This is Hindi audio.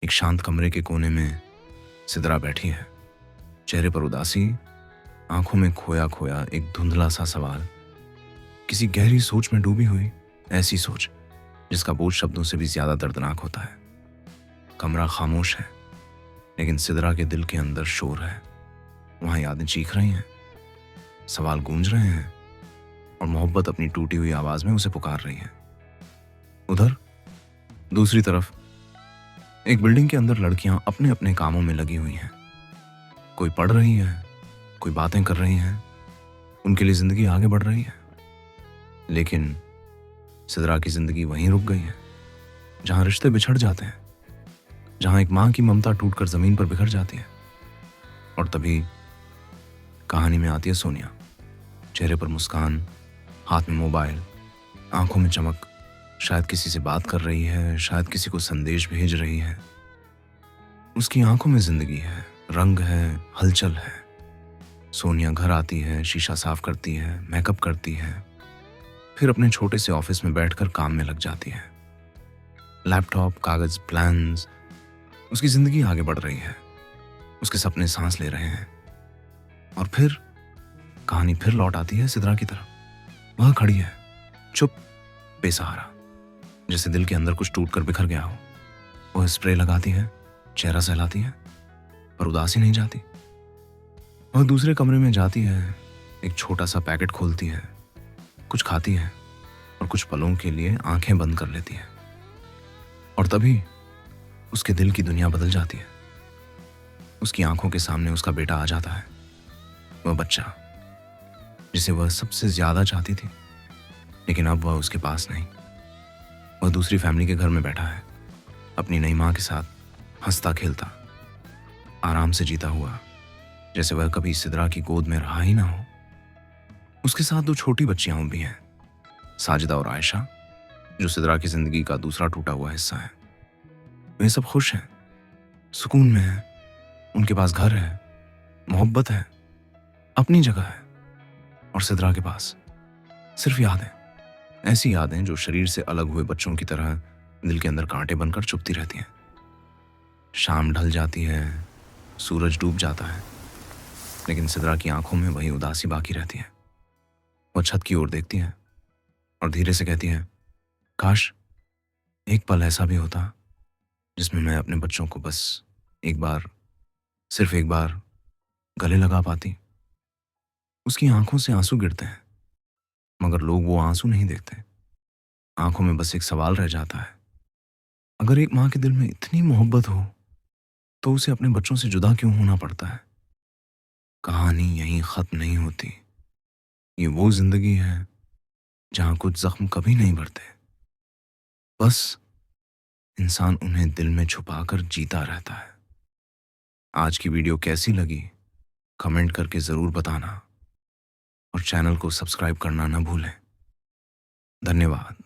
एक शांत कमरे के कोने में सिदरा बैठी है, चेहरे पर उदासी, आंखों में खोया खोया एक धुंधला सा सवाल, किसी गहरी सोच में डूबी हुई, ऐसी सोच जिसका बोझ शब्दों से भी ज्यादा दर्दनाक होता है। कमरा खामोश है, लेकिन सिदरा के दिल के अंदर शोर है। वहां यादें चीख रही हैं, सवाल गूंज रहे हैं और मोहब्बत अपनी टूटी हुई आवाज में उसे पुकार रही है। उधर दूसरी तरफ एक बिल्डिंग के अंदर लड़कियां अपने अपने कामों में लगी हुई हैं। कोई पढ़ रही है, कोई बातें कर रही हैं, उनके लिए जिंदगी आगे बढ़ रही है। लेकिन सिदरा की जिंदगी वहीं रुक गई है, जहां रिश्ते बिछड़ जाते हैं, जहां एक मां की ममता टूटकर जमीन पर बिखर जाती है। और तभी कहानी में आती है सोनिया, चेहरे पर मुस्कान, हाथ में मोबाइल, आंखों में चमक। शायद किसी से बात कर रही है, शायद किसी को संदेश भेज रही है। उसकी आंखों में जिंदगी है, रंग है, हलचल है। सोनिया घर आती है, शीशा साफ करती है, मेकअप करती है, फिर अपने छोटे से ऑफिस में बैठकर काम में लग जाती है। लैपटॉप, कागज, प्लान्स, उसकी जिंदगी आगे बढ़ रही है, उसके सपने सांस ले रहे हैं। और फिर कहानी फिर लौट आती है सिदरा की तरफ। वह खड़ी है, चुप, बेसहारा, जैसे दिल के अंदर कुछ टूटकर बिखर गया हो। वह स्प्रे लगाती है, चेहरा सहलाती है, पर उदासी नहीं जाती। वह दूसरे कमरे में जाती है, एक छोटा सा पैकेट खोलती है, कुछ खाती है और कुछ पलों के लिए आंखें बंद कर लेती है। और तभी उसके दिल की दुनिया बदल जाती है। उसकी आंखों के सामने उसका बेटा आ जाता है, वह बच्चा जिसे वह सबसे ज्यादा चाहती थी। लेकिन अब वह उसके पास नहीं। वह दूसरी फैमिली के घर में बैठा है, अपनी नई मां के साथ हंसता खेलता, आराम से जीता हुआ, जैसे वह कभी सिदरा की गोद में रहा ही ना हो। उसके साथ दो छोटी बच्चियां भी हैं, साजिदा और आयशा, जो सिदरा की जिंदगी का दूसरा टूटा हुआ हिस्सा है। वे सब खुश हैं, सुकून में हैं। उनके पास घर है, मोहब्बत है, अपनी जगह है। और सिदरा के पास सिर्फ यादें, ऐसी यादें जो शरीर से अलग हुए बच्चों की तरह दिल के अंदर कांटे बनकर चुभती रहती हैं। शाम ढल जाती है, सूरज डूब जाता है, लेकिन सिदरा की आंखों में वही उदासी बाकी रहती है। वह छत की ओर देखती है और धीरे से कहती है, काश एक पल ऐसा भी होता जिसमें मैं अपने बच्चों को बस एक बार, सिर्फ एक बार गले लगा पाती। उसकी आंखों से आंसू गिरते हैं, मगर लोग वो आंसू नहीं देखते। आंखों में बस एक सवाल रह जाता है, अगर एक मां के दिल में इतनी मोहब्बत हो तो उसे अपने बच्चों से जुदा क्यों होना पड़ता है? कहानी यहीं खत्म नहीं होती। ये वो जिंदगी है जहां कुछ जख्म कभी नहीं भरते, बस इंसान उन्हें दिल में छुपाकर जीता रहता है। आज की वीडियो कैसी लगी कमेंट करके जरूर बताना और चैनल को सब्सक्राइब करना न भूलें। धन्यवाद।